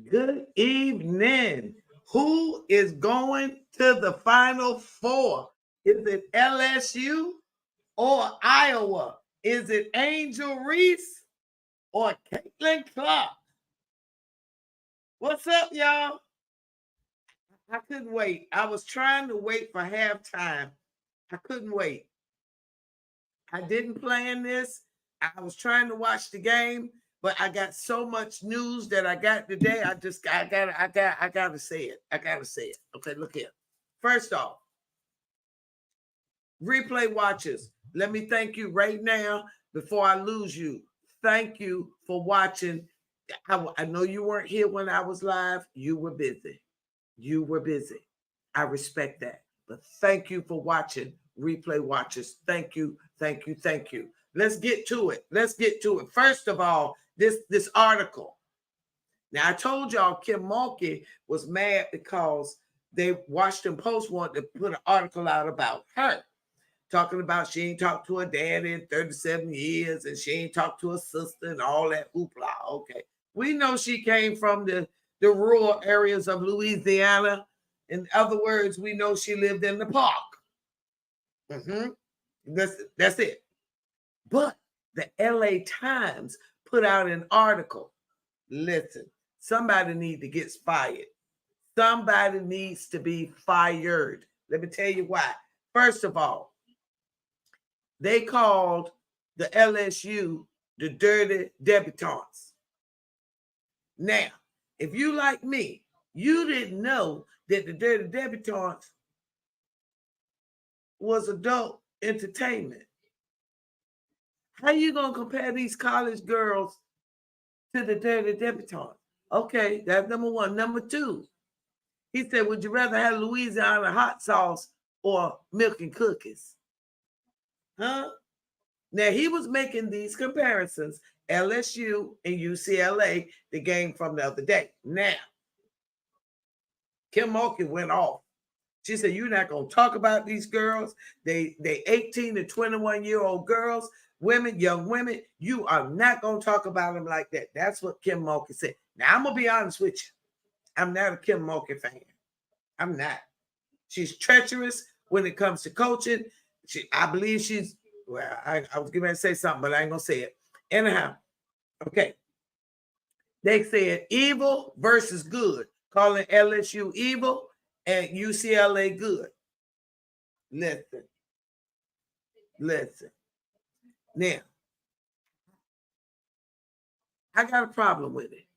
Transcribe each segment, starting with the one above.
Good evening. Who is going to the Final Four? Is it LSU or Iowa? Is it Angel Reese or Caitlin Clark? What's up, y'all? I couldn't wait. I was trying to wait for halftime. I couldn't wait. I didn't plan this. I was trying to watch the game, but I got so much news that I got today. I gotta say it. I gotta say it. Okay, look here. First off, replay watchers, let me thank you right now before I lose you. Thank you for watching. I know you weren't here when I was live. You were busy. You were busy. I respect that. But thank you for watching, replay watchers. Thank you, thank you, thank you. Let's get to it. Let's get to it. First of all, this article. Now I told y'all Kim Mulkey was mad because they Washington Post wanted to put an article out about her, talking about she ain't talked to her dad in 37 years and she ain't talked to her sister and all that hoopla. Okay, we know she came from the rural areas of Louisiana. In other words, we know she lived in the park. Mm-hmm. That's it. But the LA Times put out an article. Listen, somebody needs to get fired. Somebody needs to be fired. Let me tell you why. First of all, they called the LSU the dirty debutantes. Now, if you like me, you didn't know that the dirty debutantes was adult entertainment. How you gonna compare these college girls to the dirty debutantes? Okay, that's number one. Number two, he said, would you rather have Louisiana hot sauce or milk and cookies? Huh? Now he was making these comparisons, LSU and UCLA, the game from the other day. Now, Kim Mulkey went off. She said, you're not going to talk about these girls. They 18 to 21-year-old girls, women, young women. You are not going to talk about them like that. That's what Kim Mulkey said. Now, I'm going to be honest with you. I'm not a Kim Mulkey fan. I'm not. She's treacherous when it comes to coaching. I believe she's, well, I was going to say something, but I ain't going to say it. Anyhow, okay. They said evil versus good, calling LSU evil and UCLA good. Listen. Now, I got a problem with it.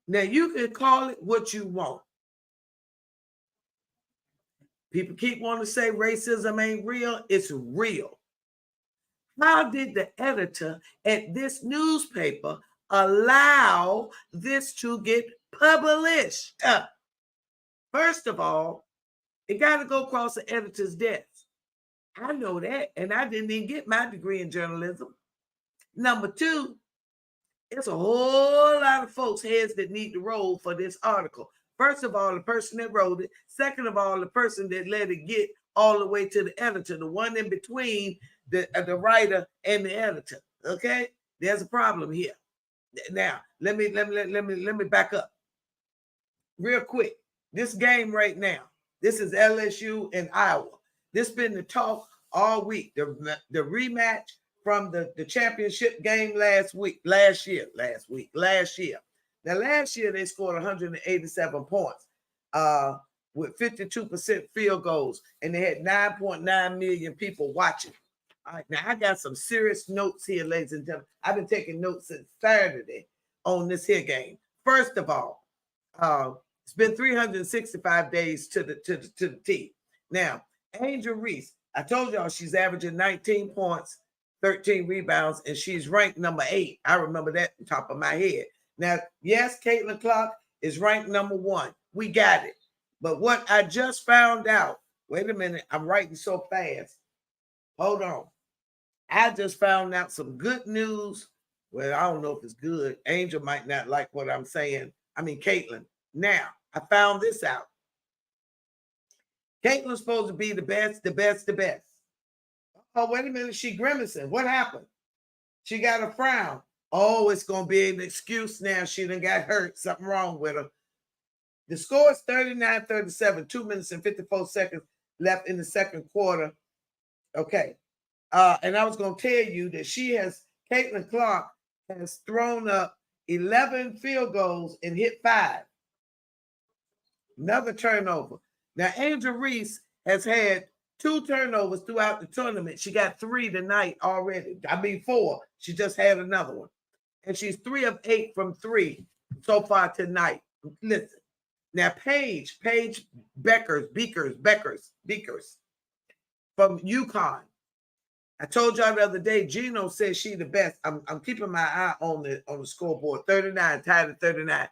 Now, you can call it what you want. People keep wanting to say racism ain't real. It's real. How did the editor at this newspaper allow this to get published? First of all, it got to go across the editor's desk. I know that, and I didn't even get my degree in journalism. Number two, it's a whole lot of folks' heads that need to roll for this article. First of all, the person that wrote it. Second of all, the person that let it get all the way to the editor, the one in between the writer and the editor. Okay, there's a problem here. Now, let me back up real quick. This game right now, this is LSU and Iowa. This has been the talk all week. The rematch from the championship game last year. Now, last year they scored 187 points with 52% field goals, and they had 9.9 million people watching. All right, now I got some serious notes here, ladies and gentlemen. I've been taking notes since Saturday on this here game. First of all, it's been 365 days to the T. Now, Angel Reese, I told y'all she's averaging 19 points, 13 rebounds, and she's ranked number 8. I remember that on top of my head. Now, yes, Caitlin Clark is ranked number 1. We got it. But what I just found out, wait a minute, I'm writing so fast. Hold on. I just found out some good news. Well, I don't know if it's good. Angel might not like what I'm saying. I mean, Caitlin. Now, I found this out. Caitlin's supposed to be the best. Oh, wait a minute. She grimacing. What happened? She got a frown. Oh, it's going to be an excuse now. She done got hurt. Something wrong with her. The score is 39-37, 2 minutes and 54 seconds left in the second quarter. Okay. And I was going to tell you that Caitlin Clark has thrown up 11 field goals and hit 5. Another turnover. Now, Angel Reese has had 2 turnovers throughout the tournament. She got 3 tonight already. 4. She just had another one. And she's 3 of 8 from 3 so far tonight. Listen. Now, Paige Beckers from UConn. I told y'all the other day, Gino says she the best. I'm keeping my eye on the scoreboard. 39, tied at 39.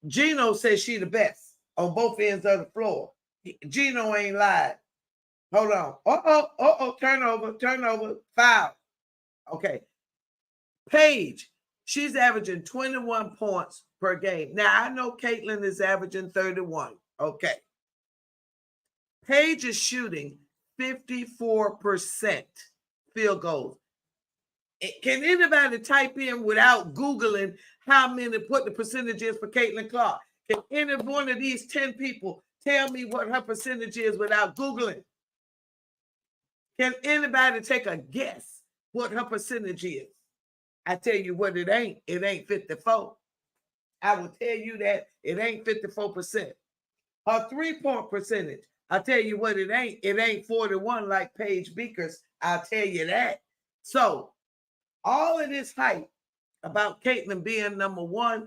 Gino says she the best on both ends of the floor. Gino ain't lied. Hold on. Turnover, foul. Okay. Paige, she's averaging 21 points per game. Now, I know Caitlin is averaging 31. Okay. Paige is shooting 54% field goals. Can anybody type in without Googling what the percentage is for Caitlin Clark? Can any one of these 10 people tell me what her percentage is without Googling? Can anybody take a guess what her percentage is? I tell you what it ain't. It ain't 54. I will tell you that it ain't 54%. Her 3-point percentage, I'll tell you what it ain't. It ain't 41 like Paige Beckers. I'll tell you that. So all of this hype about Caitlin being number 1,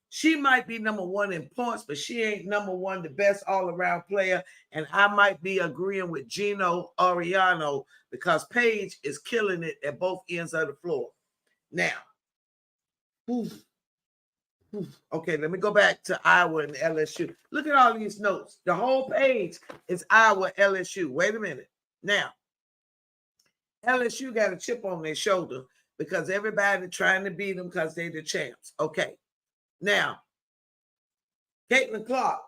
she might be number 1 in points, but she ain't number 1, the best all-around player. And I might be agreeing with Gino Ariano because Paige is killing it at both ends of the floor. Now, okay, let me go back to Iowa and LSU. Look at all these notes. The whole page is Iowa, LSU. Wait a minute. Now, LSU got a chip on their shoulder because everybody trying to beat them because they're the champs. Okay. Now, Caitlin Clark,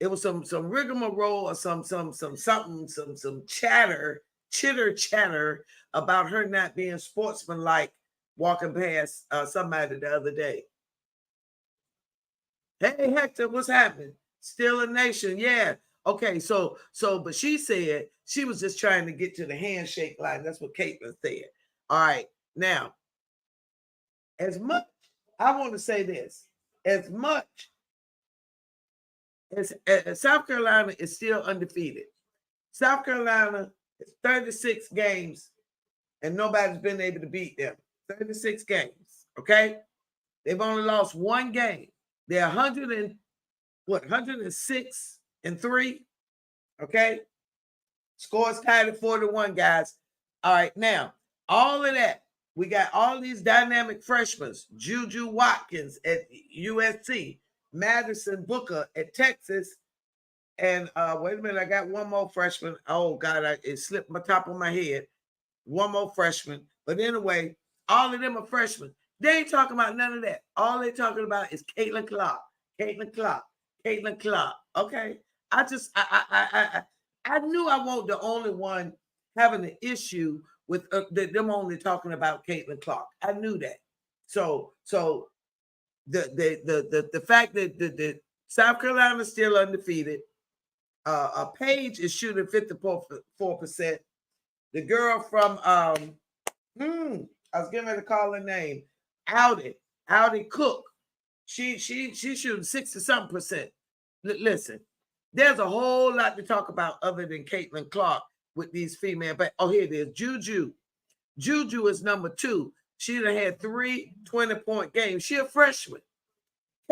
it was some rigmarole or some chitter about her not being sportsmanlike walking past somebody the other day. Hey, Hector, what's happening? Still a nation, yeah. Okay, but she said she was just trying to get to the handshake line. That's what Caitlin said. All right, now, as much, I want to say this, as much as South Carolina is still undefeated. South Carolina is 36 games, and nobody's been able to beat them. 36 games, okay? They've only lost 1 game. They're 106-3, okay? Scores tied at 41, guys. All right, now, all of that, we got all these dynamic freshmen, Juju Watkins at USC, Madison Booker at Texas, and wait a minute, I got one more freshman. Oh, God, it slipped my top of my head. One more freshman. But anyway, all of them are freshmen. They ain't talking about none of that. All they're talking about is Caitlin Clark. Okay. I knew I wasn't the only one having an issue with them only talking about Caitlin Clark. I knew that. So the fact that the South Carolina is still undefeated. Paige is shooting 54%. The girl from I was getting ready to call her name, Audi Cook. She's shooting 60-something%. Listen, there's a whole lot to talk about other than Caitlin Clark with these female. But here it is. Juju is number 2. She done had 3 20-point games. She a freshman.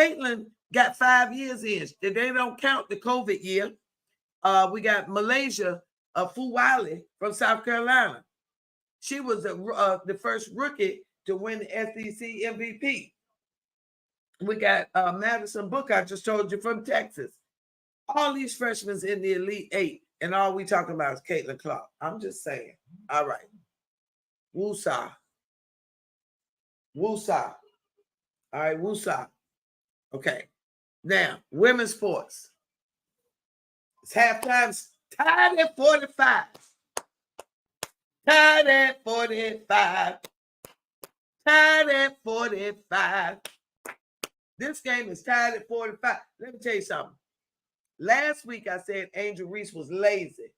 Caitlin got 5 years in. They don't count the COVID year. We got Malaysia Fuwale from South Carolina. She was the first rookie to win the SEC MVP. We got Madison Booker, I just told you, from Texas. All these freshmen in the Elite 8, and all we talking about is Caitlin Clark. I'm just saying. All right. Woosah. All right, woosah. Okay. Now, women's sports. It's halftime. Tied at 45. Tied at 45. This game is tied at 45. Let me tell you something. Last week I said Angel Reese was lazy.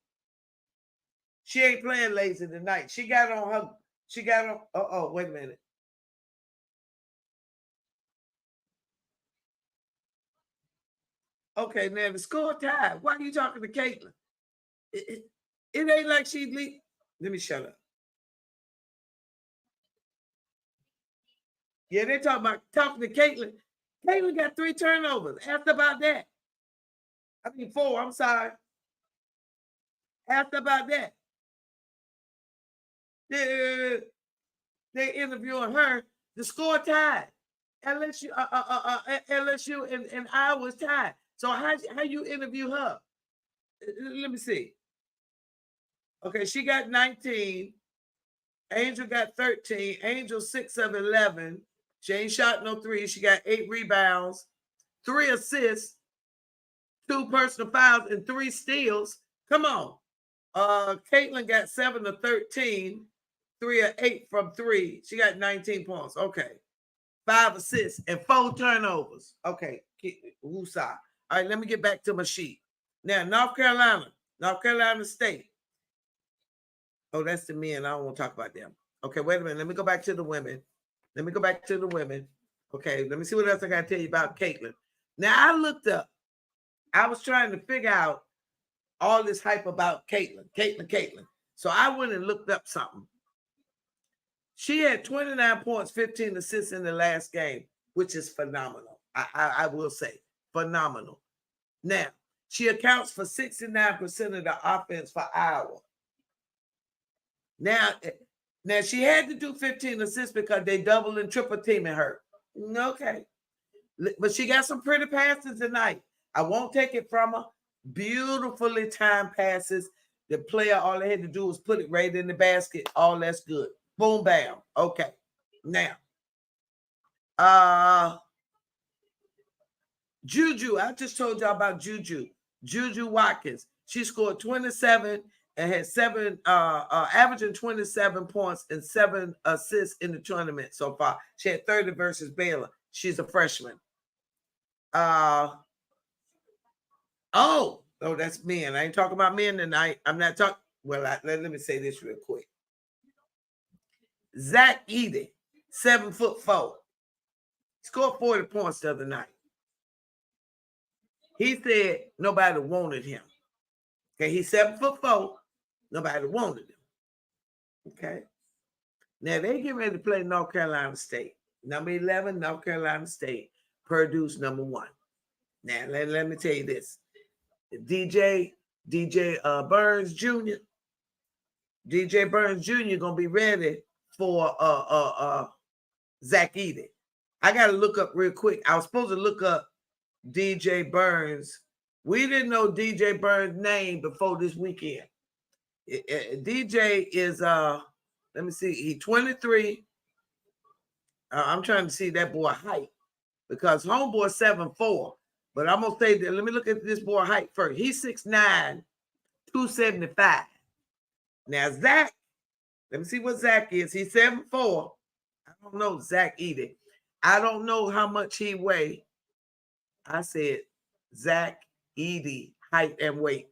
She ain't playing lazy tonight. She got on. Wait a minute. Okay, now the score tied. Why are you talking to Caitlin? It ain't like she leave. Let me shut up. Yeah, they talking to Caitlin. Caitlin got 3 turnovers. Ask about that. I mean 4. I'm sorry. Ask about that. They interviewing her. The score tied. LSU, LSU and Iowa's tied. So how you interview her? Let me see. Okay, she got 19. Angel got 13. Angel 6 of 11. She ain't shot no 3. She got 8 rebounds, 3 assists, 2 personal fouls, and 3 steals. Come on. Caitlin got 7 of 13, 3 of 8 from 3. She got 19 points. Okay. 5 assists and 4 turnovers. Okay. Woosah. All right, let me get back to my sheet. Now, North Carolina State. Oh, that's the men. I don't want to talk about them. Okay, wait a minute. Let me go back to the women. Okay, let me see what else I got to tell you about Caitlin. Now, I looked up. I was trying to figure out all this hype about Caitlin. So I went and looked up something. She had 29 points, 15 assists in the last game, which is phenomenal. I will say, phenomenal. Now, she accounts for 69% of the offense for Iowa. Now she had to do 15 assists because they double and triple teaming her. Okay. But she got some pretty passes tonight. I won't take it from her. Beautifully timed passes. The player, all they had to do was put it right in the basket. All that's good. Boom, bam. Okay. Now, Juju. I just told y'all about Juju Watkins. She scored 27 and had averaging 27 points and 7 assists in the tournament so far. She had 30 versus Baylor. She's a freshman. That's men. I ain't talking about men tonight. I'm not talking. Well, let me say this real quick. Zach Edey, 7'4", scored 40 points the other night. He said nobody wanted him. Okay, he's 7'4". Nobody wanted him. Okay. Now they get ready to play North Carolina State. Number 11, North Carolina State. Purdue's number 1. Now let me tell you this. DJ Burns Jr. DJ Burns Jr. gonna be ready for Zach Edey. I gotta look up real quick. I was supposed to look up DJ Burns. We didn't know DJ Burns' name before this weekend. DJ is let me see, he's 23. I'm trying to see that boy height because homeboy 7'4". But I'm gonna say that. Let me look at this boy height first. He's 6'9", 275. Now Zach, let me see what Zach is. He's 7'4". I don't know Zach Edey. I don't know how much he weigh. I said Zach Edey, height and weight.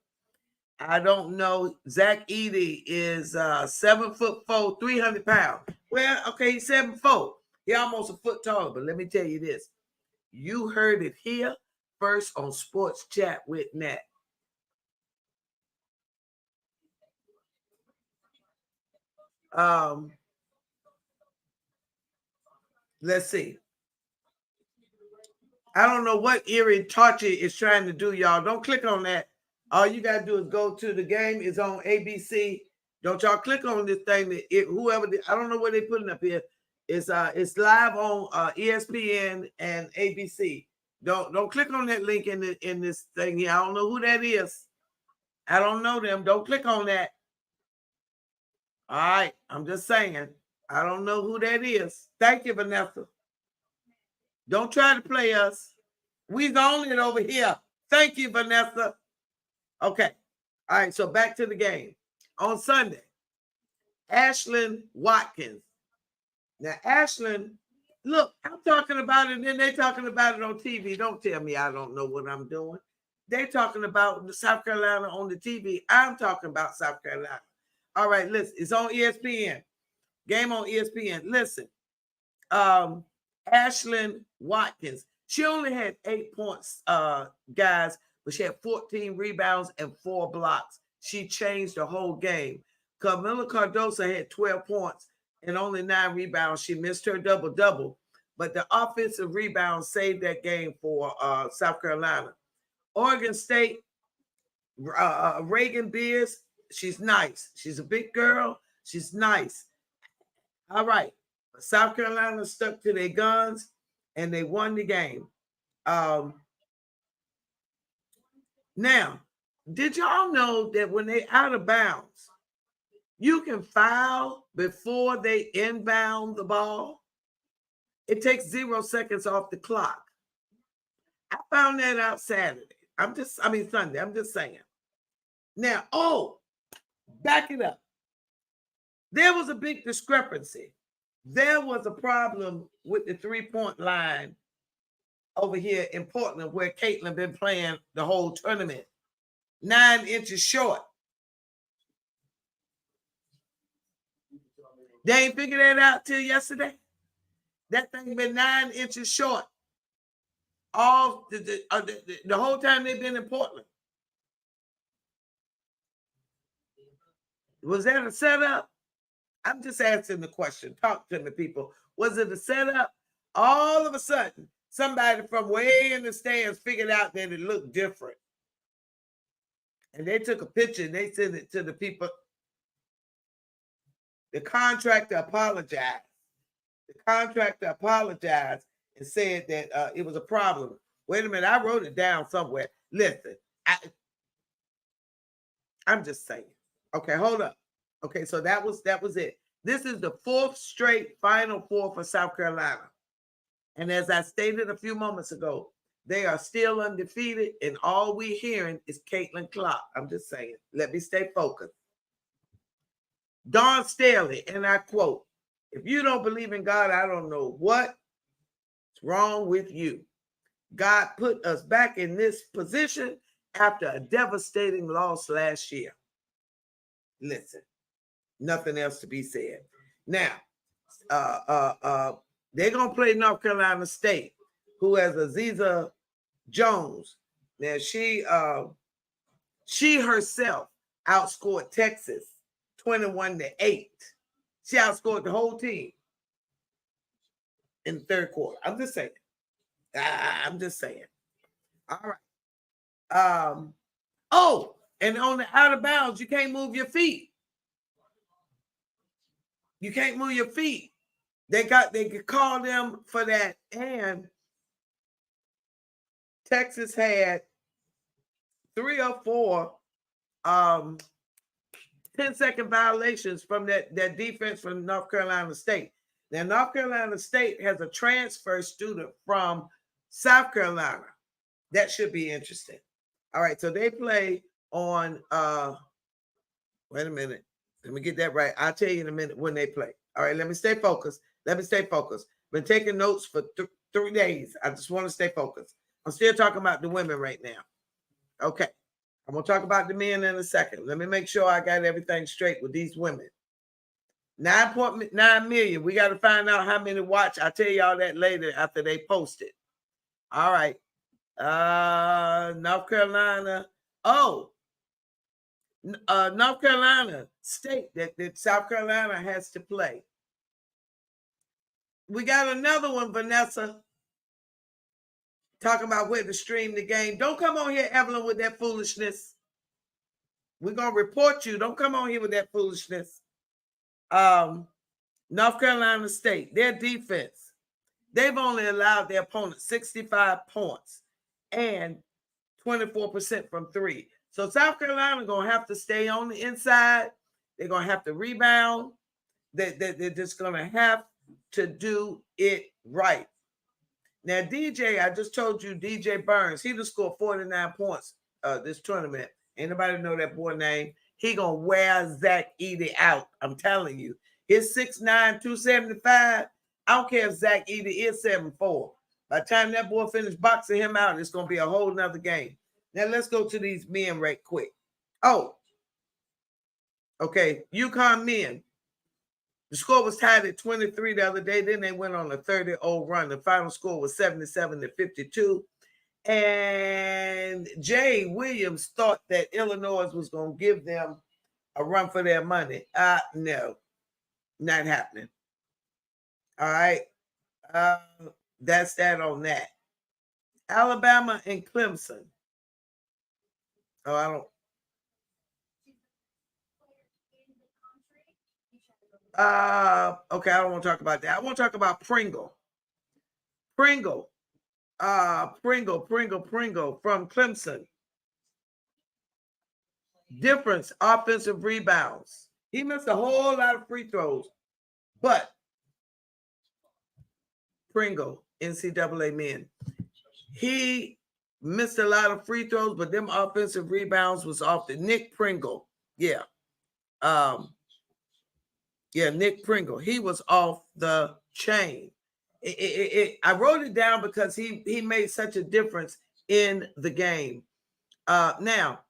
I don't know. Zach Edey is 7'4", 300 pounds. Well, okay, he's 7'4". He's almost a foot taller. But let me tell you this. You heard it here first on Sports Chat with Nat. Let's see. I don't know what Erie Tachi is trying to do, y'all. Don't click on that. All you got to do is go to the game. It's on ABC. Don't y'all click on this thing. I don't know what they're putting up here. It's live on ESPN and ABC. Don't click on that link in this thing here. I don't know who that is. I don't know them. Don't click on that. All right. I'm just saying. I don't know who that is. Thank you, Vanessa. Don't try to play us. We've owned it over here. Thank you, Vanessa. Okay. All right. So back to the game. On Sunday, Ashlyn Watkins, Now, Ashland, look, I'm talking about it, and then they talking about it on TV. Don't tell me I don't know what I'm doing. They talking about South Carolina on the TV. I'm talking about South Carolina. All right, listen, it's on ESPN. Game on ESPN. Listen, Ashlyn Watkins. She only had 8 points, guys, but she had 14 rebounds and 4 blocks. She changed the whole game. Camila Cardoso had 12 points and only 9 rebounds. She missed her double-double, but the offensive rebound saved that game for South Carolina. Oregon State, Reagan Beers, she's nice. She's a big girl. She's nice. All right. South Carolina stuck to their guns and they won the game. Now, did y'all know that when they out of bounds, you can foul before they inbound the ball? It takes 0 seconds off the clock. I found that out Saturday. Sunday. I'm just saying. Now, back it up. There was a big discrepancy. There was a problem with the 3-point line over here in Portland where Caitlin been playing the whole tournament. 9 inches short. They ain't figured that out till yesterday. That thing been 9 inches short. All the whole time they've been in Portland. Was that a setup? I'm just asking the question. Talk to me, people. Was it a setup? All of a sudden, somebody from way in the stands figured out that it looked different. And they took a picture and they sent it to the people. The contractor apologized. The contractor apologized and said that it was a problem. Wait a minute, I wrote it down somewhere. Listen, I'm just saying. Okay, hold up. Okay, so that was it. This is the 4th straight Final Four for South Carolina. And as I stated a few moments ago, they are still undefeated, and all we're hearing is Caitlin Clark. I'm just saying. Let me stay focused. Dawn Staley, and I quote, "If you don't believe in God, I don't know what's wrong with you. God put us back in this position after a devastating loss last year." Listen, nothing else to be said. Now, they're going to play North Carolina State, who has Aziza Jones. Now, she herself outscored Texas 21-8. She outscored the whole team in the 3rd quarter. I'm just saying. All right. And on the out of bounds, you can't move your feet. You can't move your feet. They could call them for that. And Texas had 3 or 4 10-second violations from that defense from North Carolina State. Now, North Carolina State has a transfer student from South Carolina. That should be interesting. All right, so they play on, wait a minute. Let me get that right. I'll tell you in a minute when they play. All right, let me stay focused. Been taking notes for 3 days. I just want to stay focused. I'm still talking about the women right now. Okay. I'm going to talk about the men in a second. Let me make sure I got everything straight with these women. 9.9 million. We got to find out how many watch. I'll tell y'all that later after they post it. All right. North Carolina. North Carolina State that South Carolina has to play. We got another one, Vanessa, talking about where to stream the game. Don't come on here, Evelyn, with that foolishness. We're going to report you. Don't come on here with that foolishness. North Carolina State, their defense, they've only allowed their opponent 65 points and 24% from 3. So South Carolina going to have to stay on the inside. They're going to have to rebound. They're just going to have to do it right. Now, DJ, I just told you, DJ Burns, he just scored 49 points this tournament. Anybody know that boy name? He going to wear Zach Edey out. I'm telling you. His 6'9", 275, I don't care if Zach Edey is 7-4. By the time that boy finishes boxing him out, it's going to be a whole nother game. Now, let's go to these men right quick. Oh, okay. UConn men. The score was tied at 23 the other day. Then they went on a 30-0 run. The final score was 77-52. And Jay Williams thought that Illinois was going to give them a run for their money. No, not happening. All right. That's that on that. Alabama and Clemson. Oh, I don't. Okay, I don't want to talk about that. I want to talk about Pringle. Pringle from Clemson. Difference, offensive rebounds. He missed a whole lot of free throws, but Pringle, NCAA men, he missed a lot of free throws, but them offensive rebounds was off the Nick Pringle. Yeah. Nick Pringle. He was off the chain. I wrote it down because he made such a difference in the game. Now,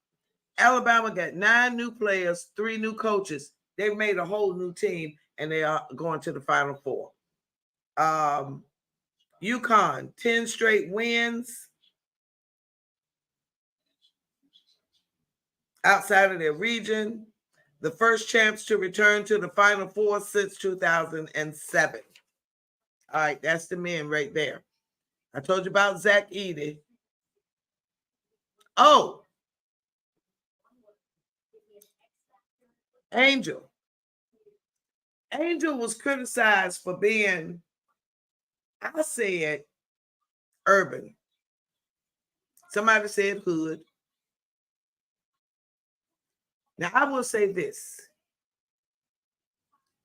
Alabama got 9 new players, 3 new coaches. They made a whole new team, and they are going to the Final Four. UConn, 10 straight wins outside of their region. The first champs to return to the Final Four since 2007. All right, that's the men right there. I told you about Zach Edey. Oh, Angel. Angel was criticized for being, I said, urban. Somebody said hood. Now, I will say this.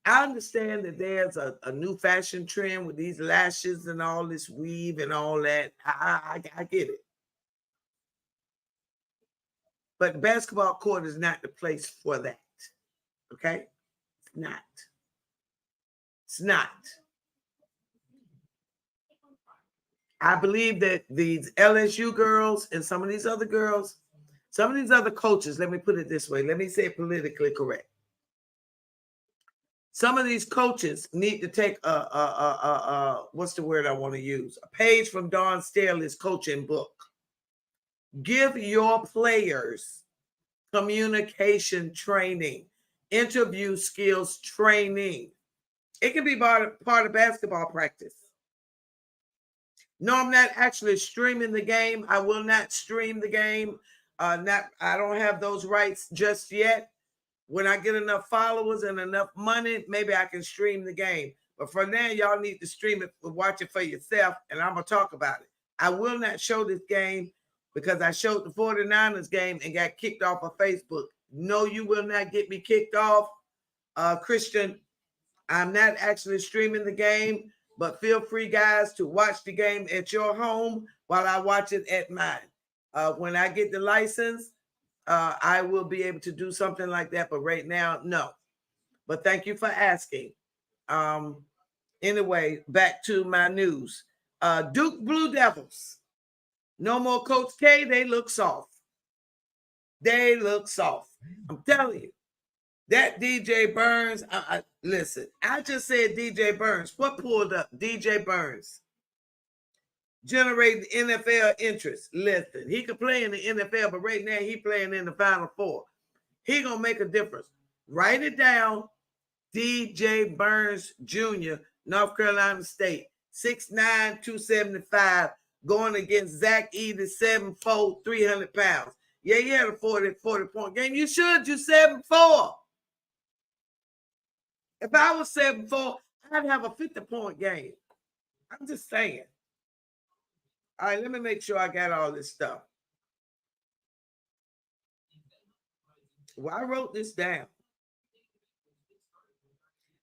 I understand that there's a new fashion trend with these lashes and all this weave and all that. I get it. But basketball court is not the place for that. Okay? It's not. It's not. I believe that these LSU girls and some of these other girls, some of these other coaches, let me put it this way. Let me say it politically correct. Some of these coaches need to take what's the word I want to use? A page from Dawn Staley's coaching book. Give your players communication training, interview skills training. It can be part of basketball practice. No, I'm not actually streaming the game. I will not stream the game. I don't have those rights just yet. When I get enough followers and enough money, maybe I can stream the game. But for now, y'all need to stream it, watch it for yourself, and I'm going to talk about it. I will not show this game because I showed the 49ers game and got kicked off of Facebook. No, you will not get me kicked off, Christian. I'm not actually streaming the game, but feel free, guys, to watch the game at your home while I watch it at mine. When I get the license, I will be able to do something like that, but right now, no. But thank you for asking. Anyway, back to my news. Duke Blue Devils. No more Coach K. They look soft. They look soft. I'm telling you. That DJ Burns, listen, I just said DJ Burns. What pulled up? DJ Burns. Generating NFL interest. Listen, he could play in the NFL, but right now he playing in the Final Four. He gonna make a difference. Write it down. DJ Burns Jr., North Carolina State, 6'9", 275, going against Zach Edey, 7'4", 300 pounds. Yeah, he had a 40-point game. You should. You 7'4". If I was 7'4", I'd have a 50-point game. I'm just saying. All right, let me make sure I got all this stuff. Well, I wrote this down.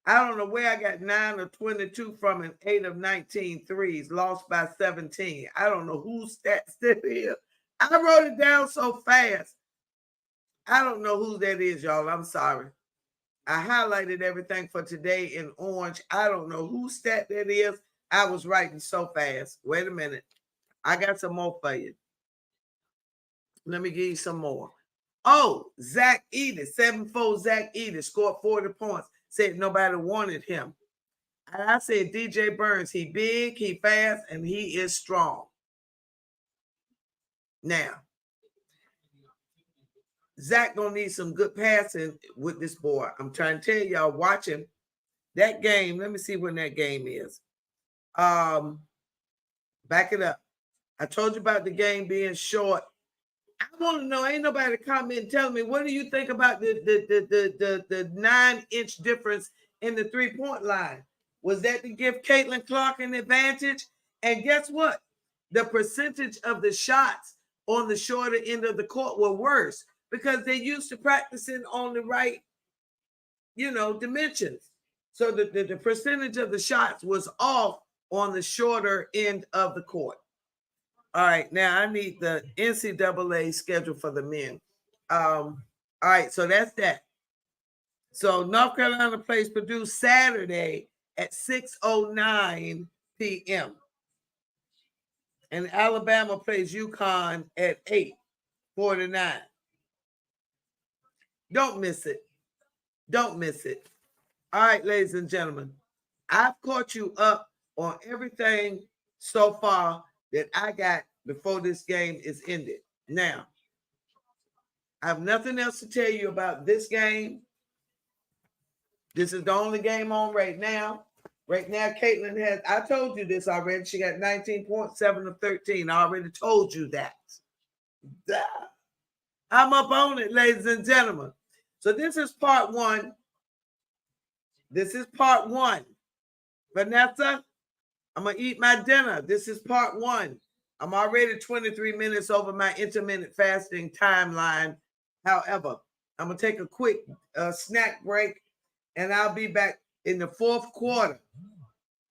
I don't know where I got 9 of 22 from and 8 of 19 threes, lost by 17. I don't know whose stats that is. I wrote it down so fast. I don't know who that is, y'all. I'm sorry. I highlighted everything for today in orange. I don't know whose stat that is. I was writing so fast. Wait a minute. I got some more for you. Let me give you some more. Oh, Zach Edis, 7-4 Zach Edis scored 40 points. Said nobody wanted him. And I said DJ Burns, he big, he fast, and he is strong. Now, Zach gonna need some good passing with this boy. I'm trying to tell y'all, watching that game. Let me see when that game is. Back it up. I told you about the game being short. I want to know. Ain't nobody comment telling me what do you think about the 9-inch difference in the 3-point line? Was that to give Caitlin Clark an advantage? And guess what? The percentage of the shots on the shorter end of the court were worse because they used to practicing on the right, dimensions. So the percentage of the shots was off on the shorter end of the court. All right, now I need the NCAA schedule for the men. All right, so that's that. So North Carolina plays Purdue Saturday at 6:09 p.m. And Alabama plays UConn at 8:49. Don't miss it. Don't miss it. All right, ladies and gentlemen, I've caught you up on everything so far that I got before this game is ended. Now, I have nothing else to tell you about this game. This is the only game on right now. Right now, Caitlin has, I told you this already. She got 19.7 of 13. I already told you that. I'm up on it, ladies and gentlemen. So this is part one. This is part one. Vanessa, I'm going to eat my dinner. This is part one. I'm already 23 minutes over my intermittent fasting timeline. However, I'm going to take a quick snack break, and I'll be back in the fourth quarter.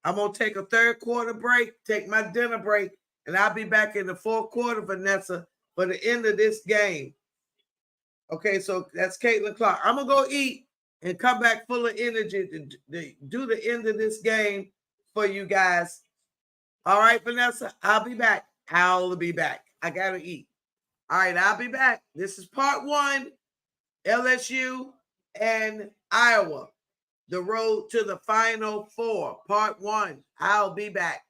I'm going to take a third quarter break, take my dinner break, and I'll be back in the fourth quarter, Vanessa, for the end of this game. Okay, so that's Caitlin Clark. I'm going to go eat and come back full of energy to do the end of this game for you guys. All right, Vanessa, I'll be back. I'll be back. I got to eat. All right, I'll be back. This is part one, LSU and Iowa, the road to the Final Four, part one. I'll be back.